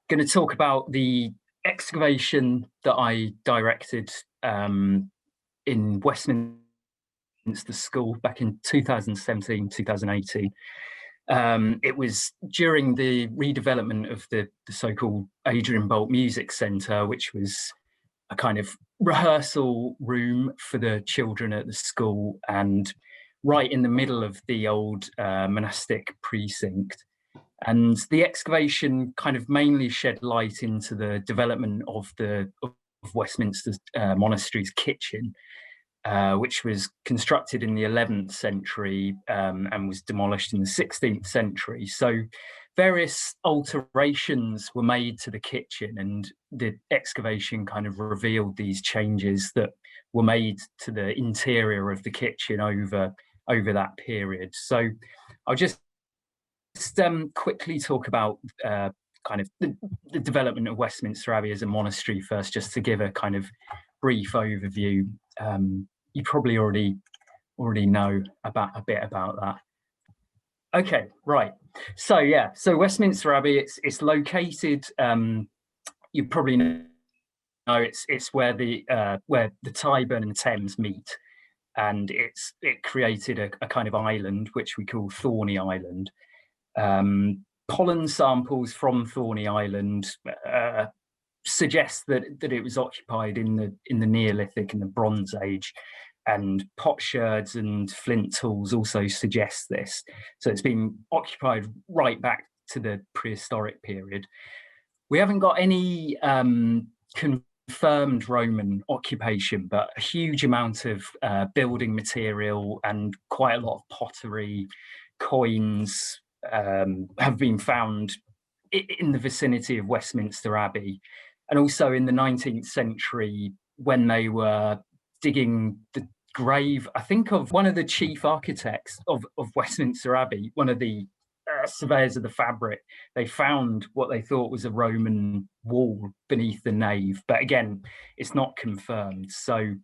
going to talk about the excavation that I directed in Westminster School back in 2017, 2018. It was during the redevelopment of the so-called Adrian Boult Music Centre, which was a kind of rehearsal room for the children at the school and right in the middle of the old monastic precinct. And the excavation kind of mainly shed light into the development of Westminster Monastery's kitchen, which was constructed in the 11th century and was demolished in the 16th century. So various alterations were made to the kitchen, and the excavation kind of revealed these changes that were made to the interior of the kitchen over that period. So I'll just quickly talk about kind of the development of Westminster Abbey as a monastery first, just to give a kind of brief overview. You probably already know a bit about that. Okay, right. So yeah, so Westminster Abbey, it's located. You probably know it's where the Tyburn and Thames meet, and it created a kind of island which we call Thorney Island. Pollen samples from Thorney Island suggest that it was occupied in the Neolithic and the Bronze Age, and potsherds and flint tools also suggest this. So it's been occupied right back to the prehistoric period. We haven't got any confirmed Roman occupation, but a huge amount of building material and quite a lot of pottery, coins have been found in the vicinity of Westminster Abbey. And also in the 19th century, when they were digging the grave, I think, of one of the chief architects of Westminster Abbey, one of the surveyors of the fabric, they found what they thought was a Roman wall beneath the nave. But again, it's not confirmed. So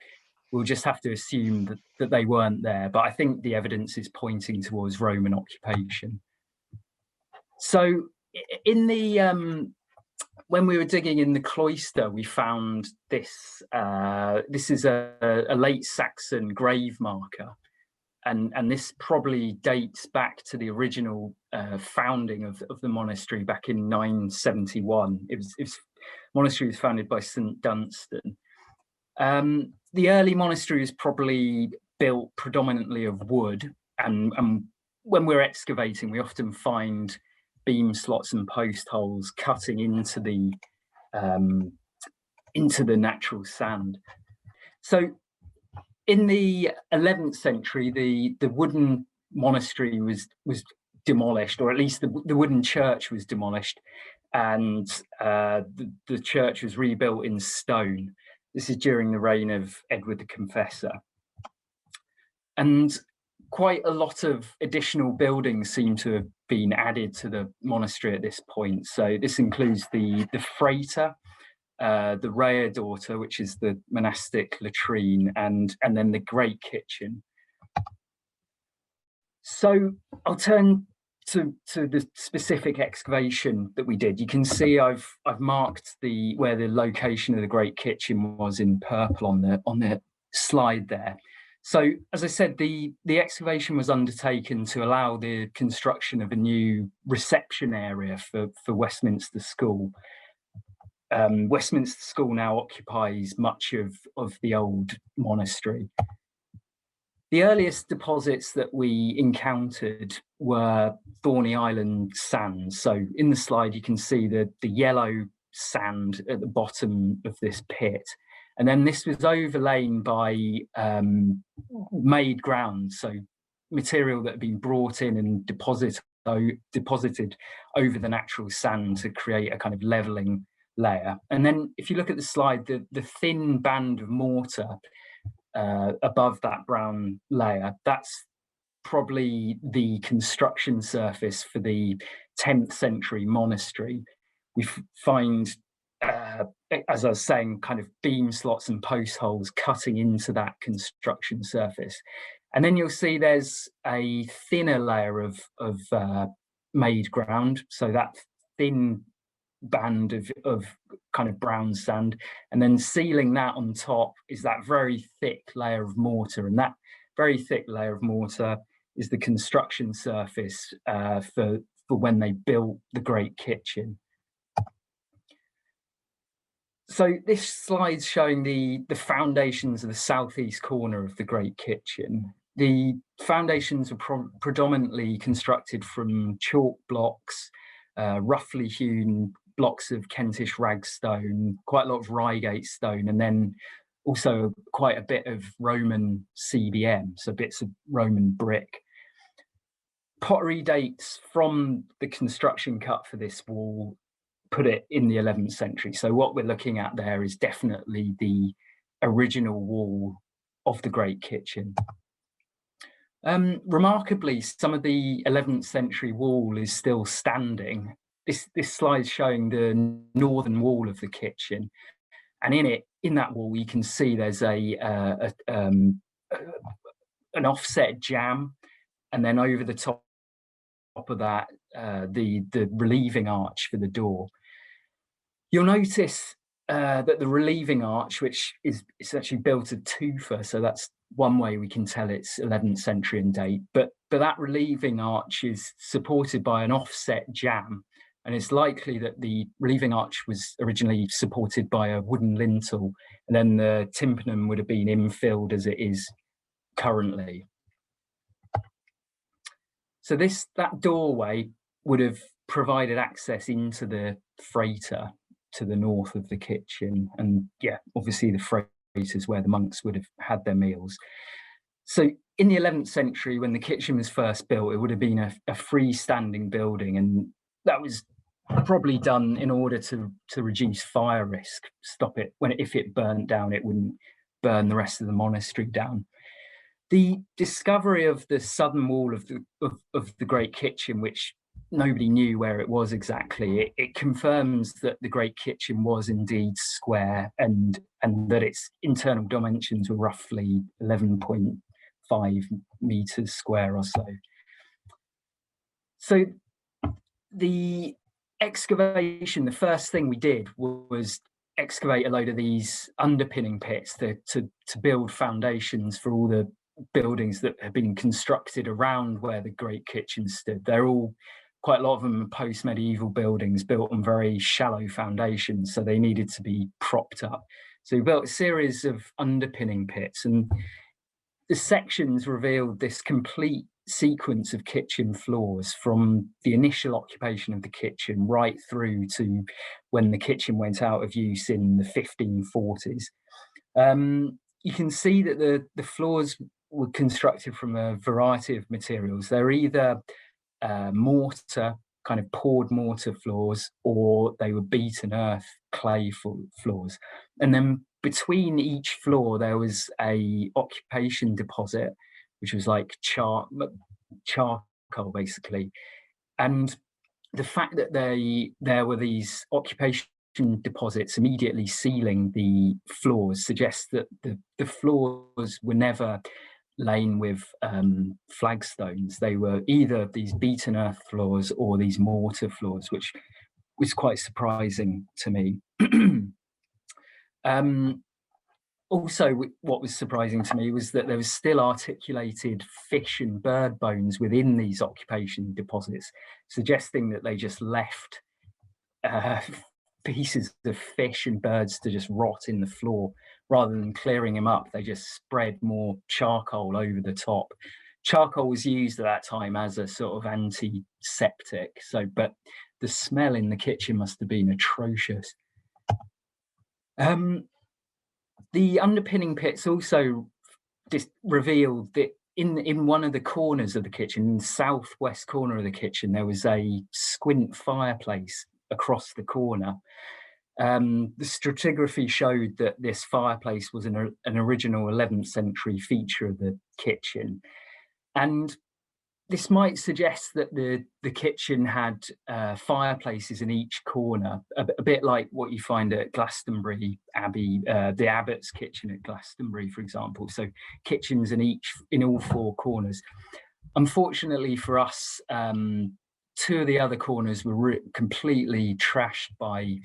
we'll just have to assume that they weren't there. But I think the evidence is pointing towards Roman occupation. So in the when we were digging in the cloister, we found this. This is a late Saxon grave marker, and this probably dates back to the original founding of the monastery back in 971. Monastery was founded by St Dunstan. The early monastery was probably built predominantly of wood, and when we're excavating, we often find beam slots and post holes cutting into the natural sand. So in the 11th century, the wooden monastery was demolished, or at least the wooden church was demolished, and the church was rebuilt in stone. This is during the reign of Edward the Confessor. And quite a lot of additional buildings seem to have been added to the monastery at this point. So this includes the freighter, the Rhea Daughter, which is the monastic latrine, and then the great kitchen. So I'll turn to the specific excavation that we did. You can see I've marked where the location of the great kitchen was in purple on the slide there. So, as I said, the excavation was undertaken to allow the construction of a new reception area for Westminster School. Westminster School now occupies much of the old monastery. The earliest deposits that we encountered were Thorney Island sands. So in the slide, you can see the yellow sand at the bottom of this pit. And then this was overlain by made ground, so material that had been brought in and deposited over the natural sand to create a kind of levelling layer. And then if you look at the slide, the thin band of mortar above that brown layer, that's probably the construction surface for the 10th century monastery. We find as I was saying, kind of beam slots and post holes cutting into that construction surface. And then you'll see there's a thinner layer of made ground. So that thin band of kind of brown sand, and then sealing that on top is that very thick layer of mortar, and that very thick layer of mortar is the construction surface for when they built the Great Kitchen. So this slide's showing the foundations of the southeast corner of the Great Kitchen. The foundations are predominantly constructed from chalk blocks, roughly hewn blocks of Kentish ragstone, quite a lot of Reigate stone, and then also quite a bit of Roman CBM, so bits of Roman brick. Pottery dates from the construction cut for this wall put it in the 11th century. So what we're looking at there is definitely the original wall of the Great Kitchen. Remarkably, some of the 11th century wall is still standing. This slide's showing the northern wall of the kitchen, and in that wall, you can see there's an offset jamb, and then over the top of that, the relieving arch for the door. You'll notice that the relieving arch, which is actually built of tufa, so that's one way we can tell it's 11th century in date, but that relieving arch is supported by an offset jamb, and it's likely that the relieving arch was originally supported by a wooden lintel, and then the tympanum would have been infilled as it is currently. So that doorway would have provided access into the freighter to the north of the kitchen, and yeah, obviously the freighter is where the monks would have had their meals. So in the 11th century, when the kitchen was first built, it would have been a freestanding building, and that was probably done in order to reduce fire risk, stop it if it burnt down, it wouldn't burn the rest of the monastery down. The discovery of the southern wall of the Great Kitchen, which nobody knew where it was exactly, it confirms that the Great Kitchen was indeed square, and that its internal dimensions were roughly 11.5 meters square or so. So the excavation, the first thing we did was excavate a load of these underpinning pits to build foundations for all the buildings that have been constructed around where the Great Kitchen stood. They're all, quite a lot of them are post-medieval buildings built on very shallow foundations, so they needed to be propped up. So we built a series of underpinning pits, and the sections revealed this complete sequence of kitchen floors from the initial occupation of the kitchen right through to when the kitchen went out of use in the 1540s. You can see that the floors were constructed from a variety of materials. They're either mortar, kind of poured mortar floors, or they were beaten earth clay floors. And then between each floor, there was a occupation deposit, which was like charcoal, basically. And the fact that there were these occupation deposits immediately sealing the floors suggests that the floors were never lain with flagstones. They were either these beaten earth floors or these mortar floors, which was quite surprising to me. Also, what was surprising to me was that there was still articulated fish and bird bones within these occupation deposits, suggesting that they just left pieces of fish and birds to just rot in the floor. Rather than clearing them up, they just spread more charcoal over the top. Charcoal was used at that time as a sort of antiseptic, but the smell in the kitchen must have been atrocious. The underpinning pits also just revealed that in one of the corners of the kitchen, in the southwest corner of the kitchen, there was a squint fireplace across the corner. The stratigraphy showed that this fireplace was an original 11th century feature of the kitchen. And this might suggest that the kitchen had fireplaces in each corner, a bit like what you find at Glastonbury Abbey, the abbot's kitchen at Glastonbury, for example. So kitchens in all four corners. Unfortunately for us, two of the other corners were completely trashed by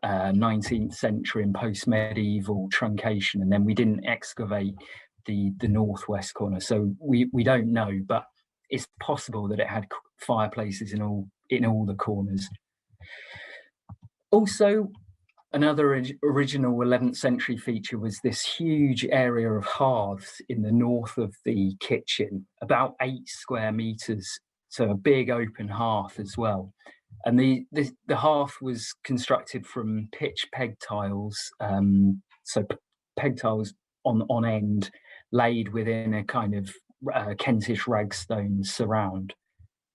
19th century and post-medieval truncation, and then we didn't excavate the northwest corner, so we don't know, but it's possible that it had fireplaces in all the corners. Also, another original 11th century feature was this huge area of hearths in the north of the kitchen, about 8 square meters, so a big open hearth as well. And the hearth was constructed from pitch peg tiles, so peg tiles on end, laid within a kind of Kentish ragstone surround.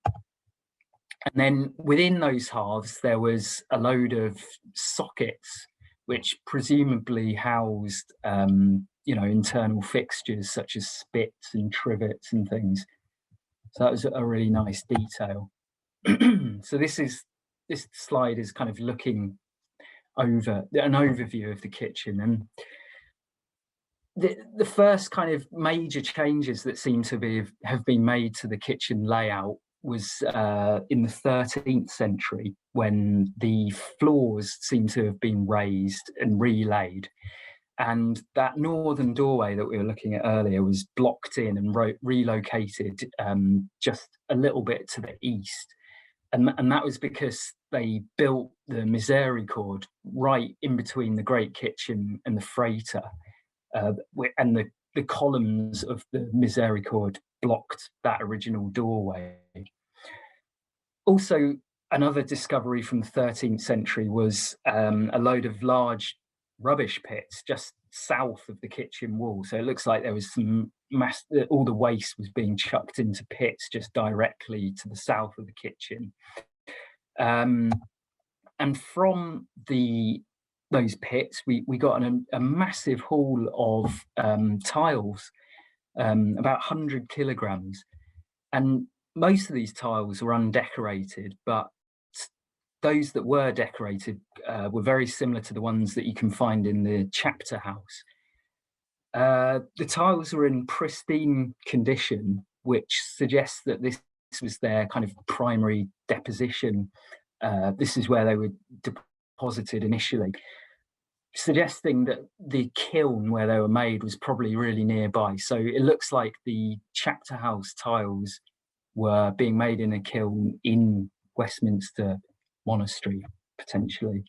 And then within those hearths, there was a load of sockets, which presumably housed, internal fixtures such as spits and trivets and things. So that was a really nice detail. So this slide is kind of looking over an overview of the kitchen, and the first kind of major changes that seem to have been made to the kitchen layout was in the 13th century, when the floors seem to have been raised and relaid, and that northern doorway that we were looking at earlier was blocked in and relocated just a little bit to the east, and that was because they built the misericord right in between the great kitchen and the freighter, and the columns of the misericord blocked that original doorway. Also, another discovery from the 13th century was a load of large rubbish pits just south of the kitchen wall. So it looks like there was some all the waste was being chucked into pits just directly to the south of the kitchen. And from those pits, we got a massive haul of tiles, about 100 kilograms. And most of these tiles were undecorated, but those that were decorated were very similar to the ones that you can find in the chapter house. The tiles were in pristine condition, which suggests that this was their kind of primary deposition. This is where they were deposited initially, suggesting that the kiln where they were made was probably really nearby. So it looks like the chapter house tiles were being made in a kiln in Westminster Monastery, potentially.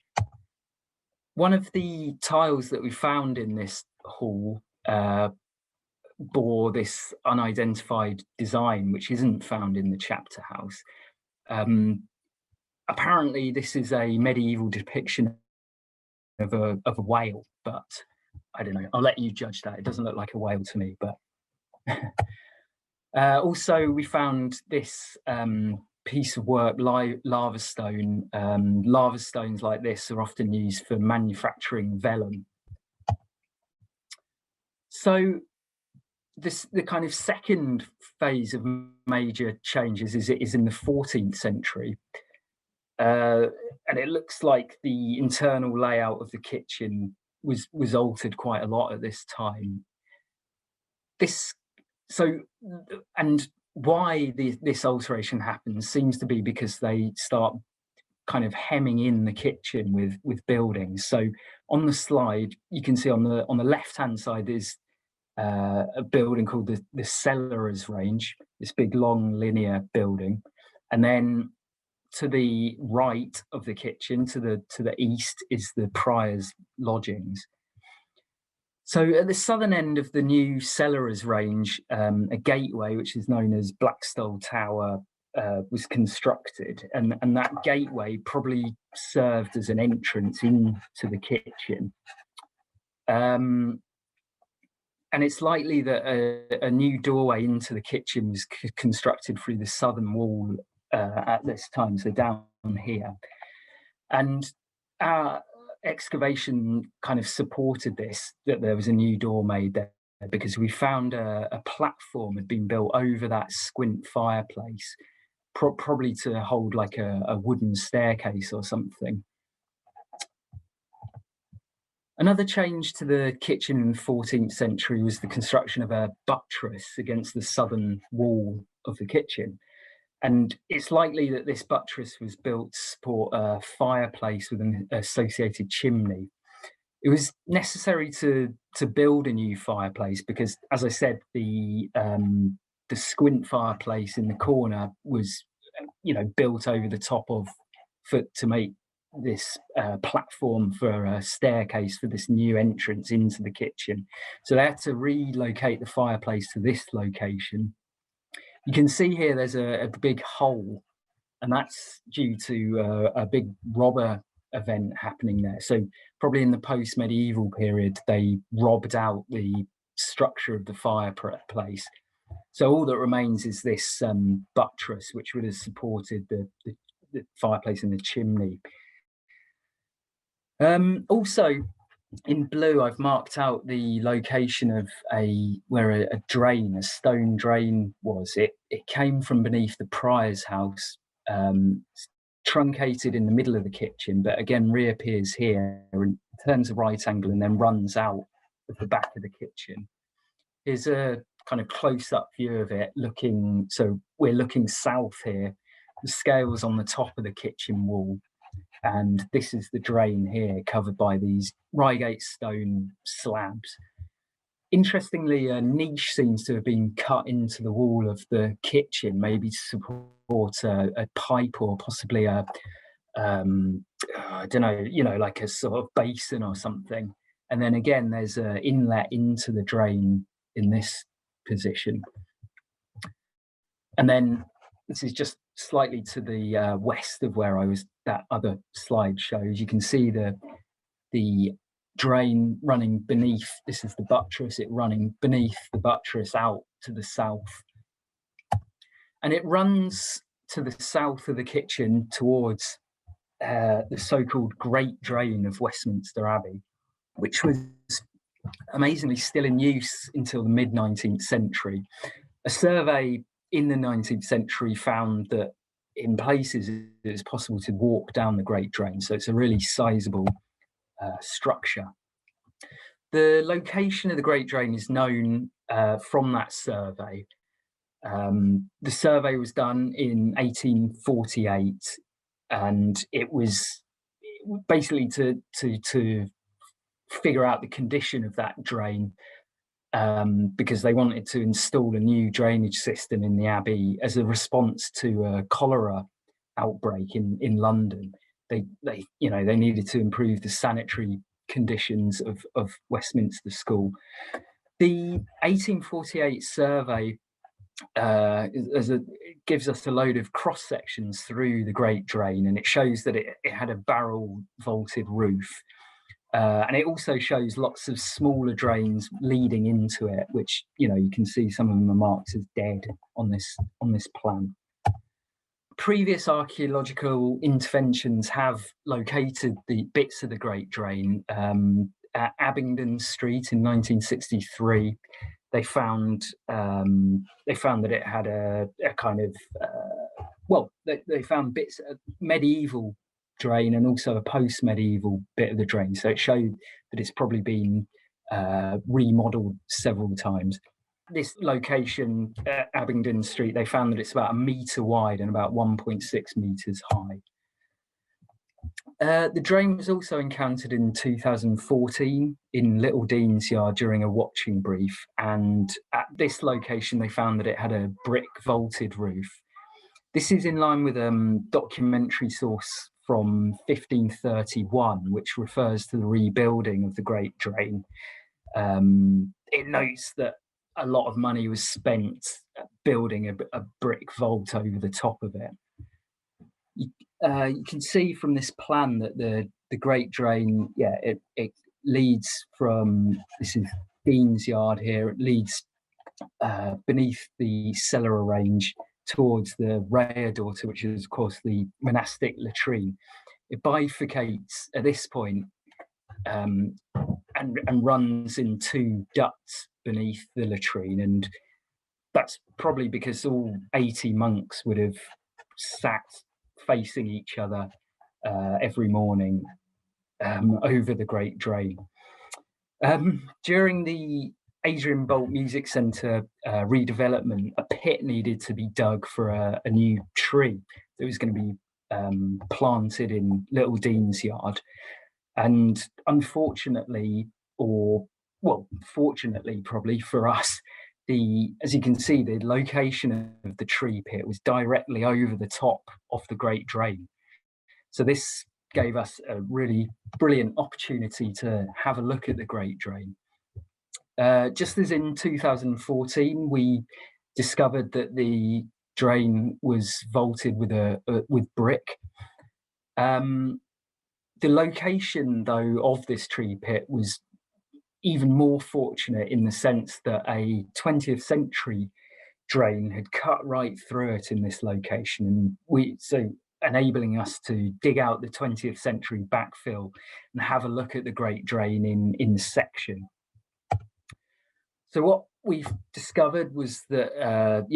One of the tiles that we found in this hall bore this unidentified design, which isn't found in the chapter house. Apparently, this is a medieval depiction of a whale, but I don't know. I'll let you judge that. It doesn't look like a whale to me, but also we found this piece of work, lava stone. Lava stones like this are often used for manufacturing vellum. So the kind of second phase of major changes is in the 14th century. And it looks like the internal layout of the kitchen was altered quite a lot at this time. And why this alteration happens seems to be because they start kind of hemming in the kitchen with buildings. So on the slide, you can see on the left-hand side is a building called the Cellars Range, this big long linear building, and then to the right of the kitchen, to the east, is the Prior's lodgings. So at the southern end of the new Cellars Range, a gateway, which is known as Blackstall Tower, was constructed, and that gateway probably served as an entrance into the kitchen. And it's likely that a new doorway into the kitchen was constructed through the southern wall at this time, so down here. And our excavation kind of supported this, that there was a new door made there, because we found a platform had been built over that squint fireplace, probably to hold like a wooden staircase or something. Another change to the kitchen in the 14th century was the construction of a buttress against the southern wall of the kitchen. And it's likely that this buttress was built to support a fireplace with an associated chimney. It was necessary to build a new fireplace because, as I said, the squint fireplace in the corner was, built over the top of to make this platform for a staircase for this new entrance into the kitchen. So they had to relocate the fireplace to this location. You can see here there's a big hole, and that's due to a big robber event happening there. So probably in the post-medieval period, they robbed out the structure of the fireplace. So all that remains is this buttress, which would have supported the fireplace and the chimney. Also, in blue, I've marked out the location of where a drain, a stone drain was. It came from beneath the prior's house, truncated in the middle of the kitchen, but again reappears here and turns a right angle and then runs out of the back of the kitchen. Here's a kind of close-up view of it, so we're looking south here. The scale's on the top of the kitchen wall, and this is the drain here, covered by these Reigate stone slabs. Interestingly, a niche seems to have been cut into the wall of the kitchen, maybe to support a pipe or possibly I don't know, like a sort of basin or something. And then again, there's an inlet into the drain in this position. And then this is just slightly to the west of where that other slide shows. You can see the drain running beneath. This is the buttress, it running beneath the buttress out to the south. And it runs to the south of the kitchen towards the so-called Great Drain of Westminster Abbey, which was amazingly still in use until the mid-19th century. A survey in the 19th century found that in places it was possible to walk down the Great Drain, so it's a really sizable structure. The location of the Great Drain is known from that survey. The survey was done in 1848, and it was basically to figure out the condition of that drain, because they wanted to install a new drainage system in the Abbey as a response to a cholera outbreak in London. They needed to improve the sanitary conditions of Westminster School. The 1848 survey gives us a load of cross sections through the Great Drain, and it shows that it had a barrel vaulted roof. And it also shows lots of smaller drains leading into it, which you can see some of them are marked as dead on this plan. Previous archaeological interventions have located the bits of the Great Drain. At Abingdon Street in 1963, they found that it had a kind of they found bits of medieval drain and also a post-medieval bit of the drain, so it showed that it's probably been remodeled several times. This location at Abingdon Street, they found that it's about 1 metre wide and about 1.6 metres high. The drain was also encountered in 2014 in Little Dean's Yard during a watching brief, and at this location they found that it had a brick vaulted roof. This is in line with a documentary source from 1531, which refers to the rebuilding of the Great Drain. It notes that a lot of money was spent building a brick vault over the top of it. You can see from this plan that the Great Drain, it leads from, this is Dean's Yard here, it leads beneath the cellar range towards the Rhea-Daughter, which is of course the monastic latrine. It bifurcates at this point and runs in 2 ducts beneath the latrine, and that's probably because all 80 monks would have sat facing each other every morning over the Great Drain. During the Adrian Boult Music Centre redevelopment, a pit needed to be dug for a new tree that was going to be planted in Little Dean's Yard. And unfortunately, or well, fortunately probably for us, as you can see, the location of the tree pit was directly over the top of the Great Drain. So this gave us a really brilliant opportunity to have a look at the Great Drain. Just as in 2014, we discovered that the drain was vaulted with brick. The location, though, of this tree pit was even more fortunate in the sense that a 20th century drain had cut right through it in this location, and so enabling us to dig out the 20th century backfill and have a look at the Great Drain in section. So what we've discovered was that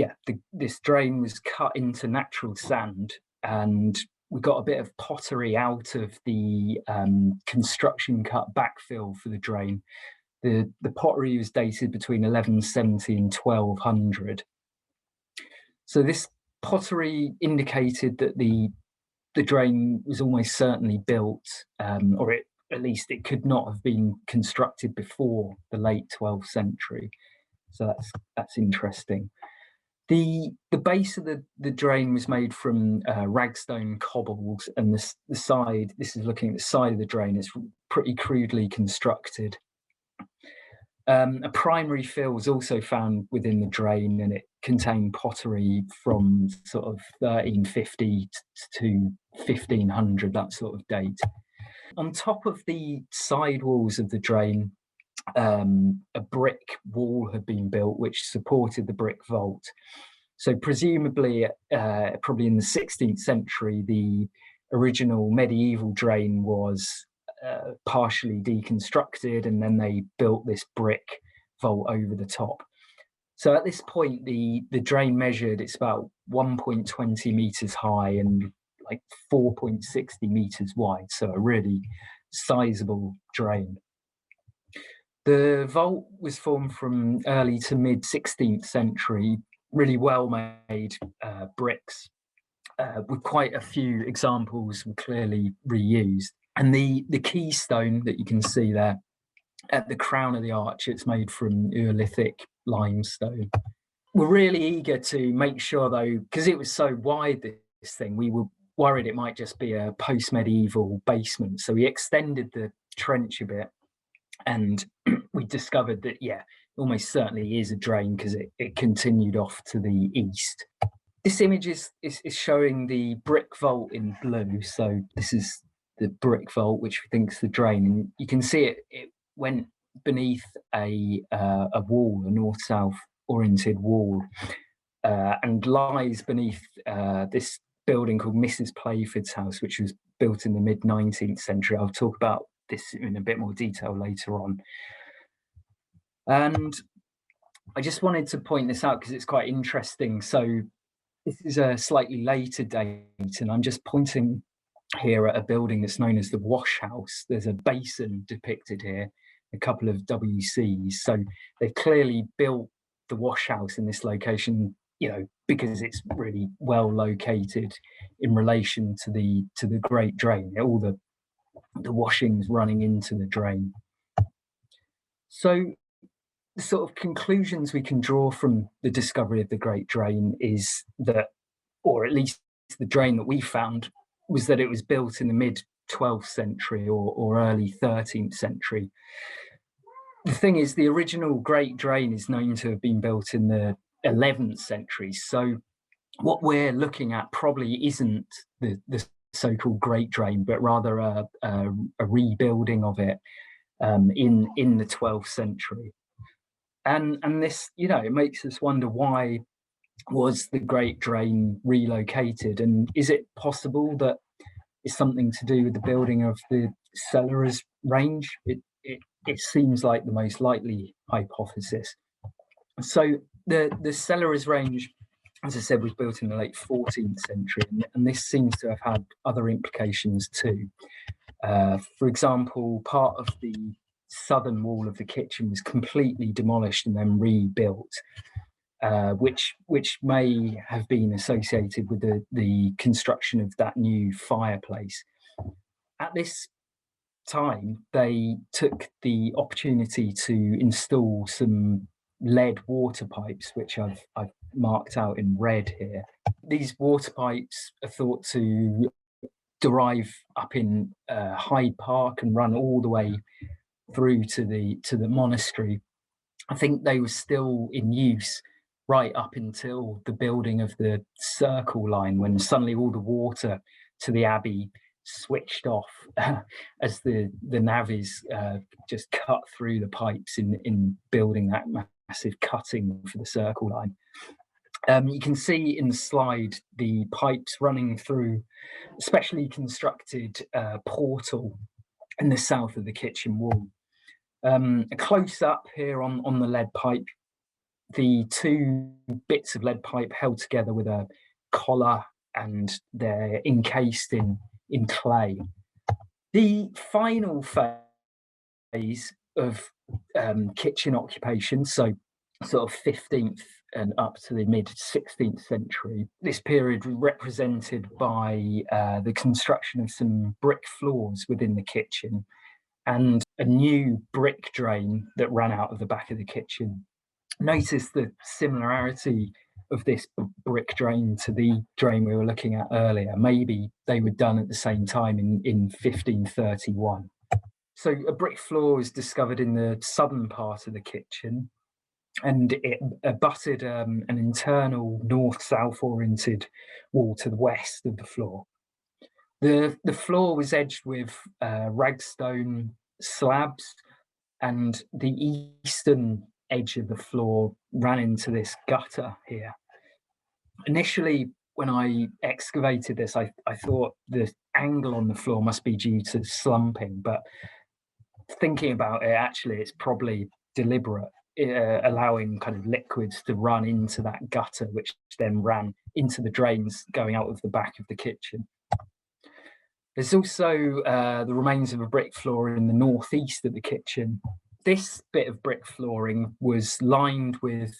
this drain was cut into natural sand, and we got a bit of pottery out of the construction cut backfill for the drain. The pottery was dated between 1170 and 1200. So this pottery indicated that the drain was almost certainly built, at least it could not have been constructed before the late 12th century. So that's interesting. The base of the drain was made from ragstone cobbles, and the side, this is looking at the side of the drain, is pretty crudely constructed. A primary fill was also found within the drain, and it contained pottery from sort of 1350 to 1500, that sort of date. On top of the side walls of the drain, a brick wall had been built which supported the brick vault. So presumably, probably in the 16th century, the original medieval drain was partially deconstructed, and then they built this brick vault over the top. So at this point, the drain measured, it's about 1.20 meters high and like 4.60 meters wide, so a really sizable drain. The vault was formed from early to mid 16th century, really well made bricks, with quite a few examples were clearly reused. And the keystone that you can see there at the crown of the arch, it's made from Neolithic limestone. We're really eager to make sure, though, because it was so wide, this thing, we were worried it might just be a post-medieval basement. So we extended the trench a bit, and we discovered that, yeah, almost certainly is a drain because it continued off to the east. This image is showing the brick vault in blue. So this is the brick vault, which we think is the drain. And you can see it went beneath a wall, a north-south oriented wall, and lies beneath this building called Mrs. Playford's house, which was built in the mid-19th century. I'll talk about this in a bit more detail later on. And I just wanted to point this out because it's quite interesting. So this is a slightly later date, and I'm just pointing here at a building that's known as the Wash House. There's a basin depicted here, a couple of WCs. So they've clearly built the Wash House in this location, you know, because it's really well located in relation to the Great Drain, all the washings running into the drain. So the sort of conclusions we can draw from the discovery of the Great Drain is that, or at least the drain that we found, was that it was built in the mid-12th century or early 13th century. The thing is, the original Great Drain is known to have been built in the 11th century. So what we're looking at probably isn't the so-called Great Drain, but rather a rebuilding of it in the 12th century. And this, you know, it makes us wonder, why was the Great Drain relocated? And is it possible that it's something to do with the building of the cellars range? It seems like the most likely hypothesis. So the cellars range, as I said, was built in the late 14th century, and this seems to have had other implications too. For example, part of the southern wall of the kitchen was completely demolished and then rebuilt, which may have been associated with the construction of that new fireplace. At this time, they took the opportunity to install some lead water pipes, which I've marked out in red here. These water pipes are thought to derive up in Hyde Park and run all the way through to the monastery. I think they were still in use right up until the building of the Circle Line, when suddenly all the water to the Abbey switched off as the navvies just cut through the pipes in building that massive cutting for the Circle Line. You can see in the slide the pipes running through a specially constructed portal in the south of the kitchen wall. A close up here on the lead pipe, the two bits of lead pipe held together with a collar, and they're encased in clay. The final phase of kitchen occupation, so sort of 15th and up to the mid 16th century, this period represented by the construction of some brick floors within the kitchen and a new brick drain that ran out of the back of the kitchen. Notice the similarity of this brick drain to the drain we were looking at earlier. Maybe they were done at the same time in 1531. So a brick floor was discovered in the southern part of the kitchen, and it abutted an internal north-south oriented wall to the west of the floor. The floor was edged with ragstone slabs, and the eastern edge of the floor ran into this gutter here. Initially, when I excavated this, I thought the angle on the floor must be due to slumping, but thinking about it, actually, it's probably deliberate, allowing kind of liquids to run into that gutter, which then ran into the drains going out of the back of the kitchen. There's also the remains of a brick floor in the northeast of the kitchen. This bit of brick flooring was lined with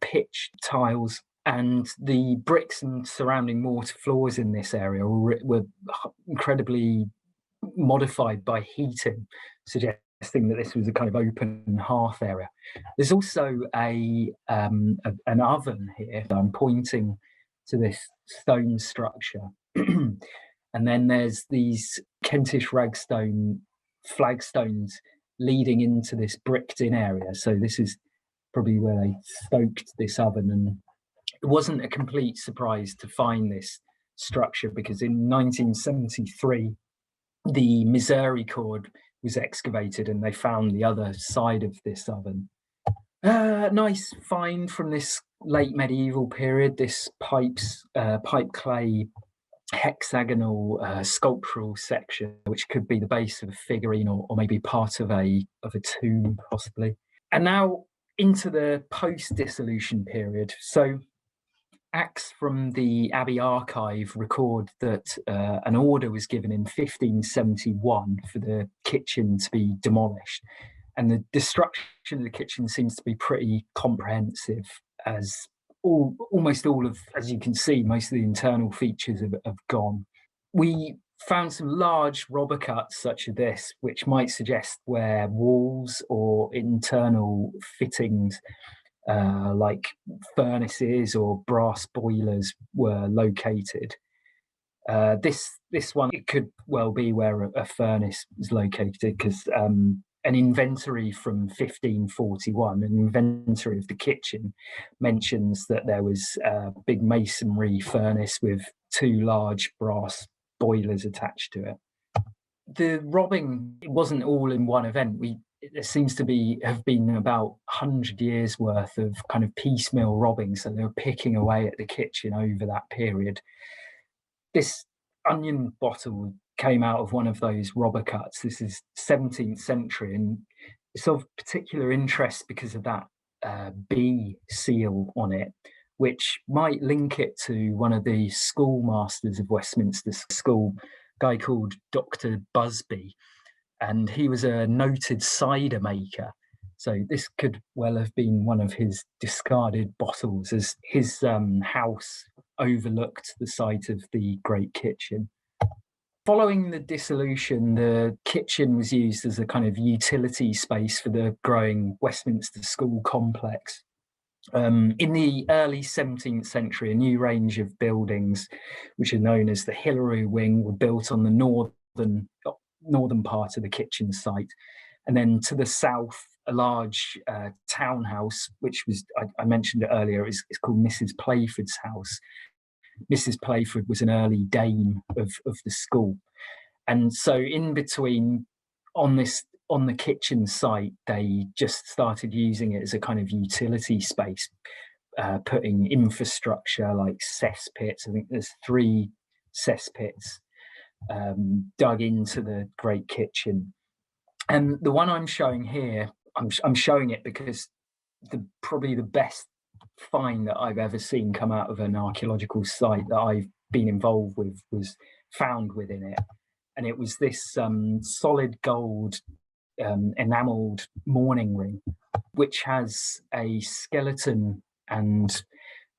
pitch tiles, and the bricks and surrounding mortar floors in this area were incredibly modified by heating, suggesting that this was a kind of open hearth area. There's also an oven here. I'm pointing to this stone structure. And then there's these Kentish ragstone flagstones leading into this bricked-in area. So this is probably where they stoked this oven. And it wasn't a complete surprise to find this structure, because in 1973, the Misericord was excavated and they found the other side of this oven. Nice find from this late medieval period, this pipe clay hexagonal sculptural section, which could be the base of a figurine or maybe part of a tomb, possibly. And now into the post-dissolution period. So acts from the Abbey archive record that an order was given in 1571 for the kitchen to be demolished. And the destruction of the kitchen seems to be pretty comprehensive, as almost all of, as you can see, most of the internal features have gone. We found some large robber cuts such as this, which might suggest where walls or internal fittings like furnaces or brass boilers were located. This one, it could well be where a furnace is located, because an inventory from 1541, an inventory of the kitchen, mentions that there was a big masonry furnace with two large brass boilers attached to it. The robbing, it wasn't all in one event. There seems to have been about 100 years worth of kind of piecemeal robbing, so they were picking away at the kitchen over that period. This onion bottle came out of one of those robber cuts. This is 17th century, and it's of particular interest because of that B seal on it, which might link it to one of the schoolmasters of Westminster School, a guy called Dr. Busby. and he was a noted cider maker. So this could well have been one of his discarded bottles, as his house overlooked the site of the Great Kitchen. Following the dissolution, the kitchen was used as a kind of utility space for the growing Westminster School complex. In the early 17th century, a new range of buildings, which are known as the Hilary Wing, were built on the northern part of the kitchen site. And then to the south, a large townhouse, which was, I mentioned it earlier, is called Mrs. Playford's house. Mrs. Playford was an early dame of the school. And so in between, on the kitchen site, they just started using it as a kind of utility space, putting infrastructure like cesspits. I think there's 3 cesspits dug into the Great Kitchen. And the one I'm showing here, I'm showing it because probably the best find that I've ever seen come out of an archaeological site that I've been involved with was found within it. And it was this solid gold enamelled mourning ring, which has a skeleton and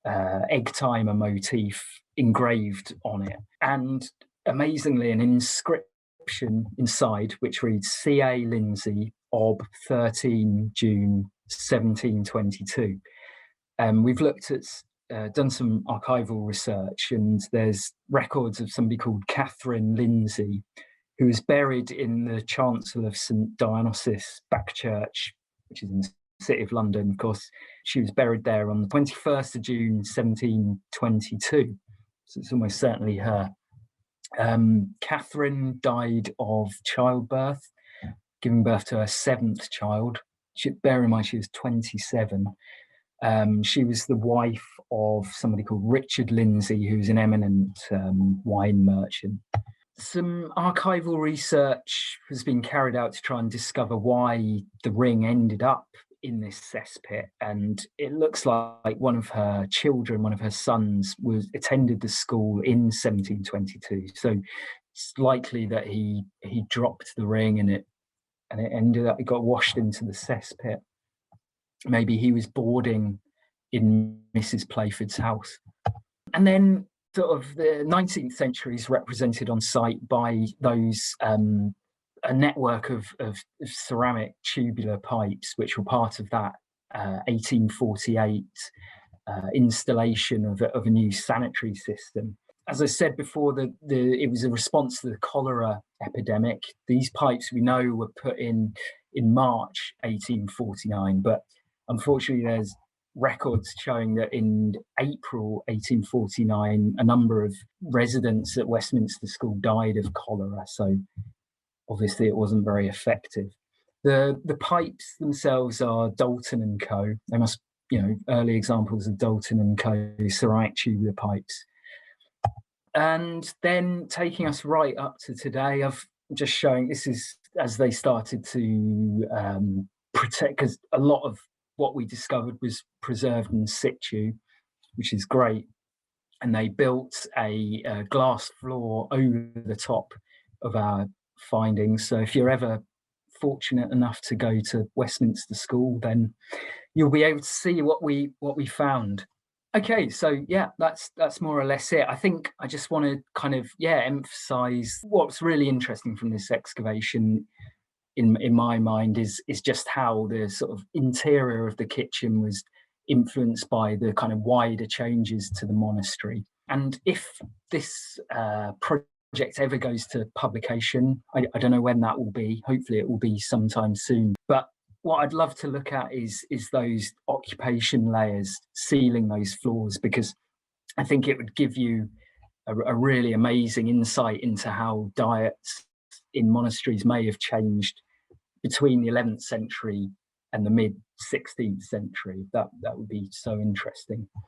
egg timer motif engraved on it. And amazingly, an inscription inside which reads C.A. Lindsay, Ob. 13 June 1722. We've looked at, done some archival research, and there's records of somebody called Catherine Lindsay, who was buried in the chancel of St Dionysius Church, which is in the city of London. Of course, she was buried there on the 21st of June 1722, so it's almost certainly her. Catherine died of childbirth, giving birth to her 7th child. Bear in mind, she was 27. She was the wife of somebody called Richard Lindsay, who was an eminent wine merchant. Some archival research has been carried out to try and discover why the ring ended up in this cesspit, and it looks like one of her children, one of her sons, attended the school in 1722. So it's likely that he dropped the ring and it ended up, it got washed into the cesspit. Maybe he was boarding in Mrs. Playford's house. And then sort of the 19th century is represented on site by those a network of ceramic tubular pipes, which were part of that 1848 installation of a new sanitary system. As I said before, it was a response to the cholera epidemic. These pipes, we know, were put in March 1849, but unfortunately there's records showing that in April 1849, a number of residents at Westminster School died of cholera. So obviously it wasn't very effective. The pipes themselves are Dalton and Co. They must, early examples of Dalton and Co. ceramic tubular pipes. And then taking us right up to today, I've just showing, this is as they started to protect, because a lot of what we discovered was preserved in situ, which is great. And they built a glass floor over the top of our findings. So if you're ever fortunate enough to go to Westminster School, then you'll be able to see what we found. Okay, so yeah, that's more or less it. I think I just want to kind of emphasize what's really interesting from this excavation in my mind is just how the sort of interior of the kitchen was influenced by the kind of wider changes to the monastery. And if this project ever goes to publication, I don't know when that will be. Hopefully it will be sometime soon. But what I'd love to look at is those occupation layers sealing those floors, because I think it would give you a really amazing insight into how diets in monasteries may have changed between the 11th century and the mid 16th century. That would be so interesting.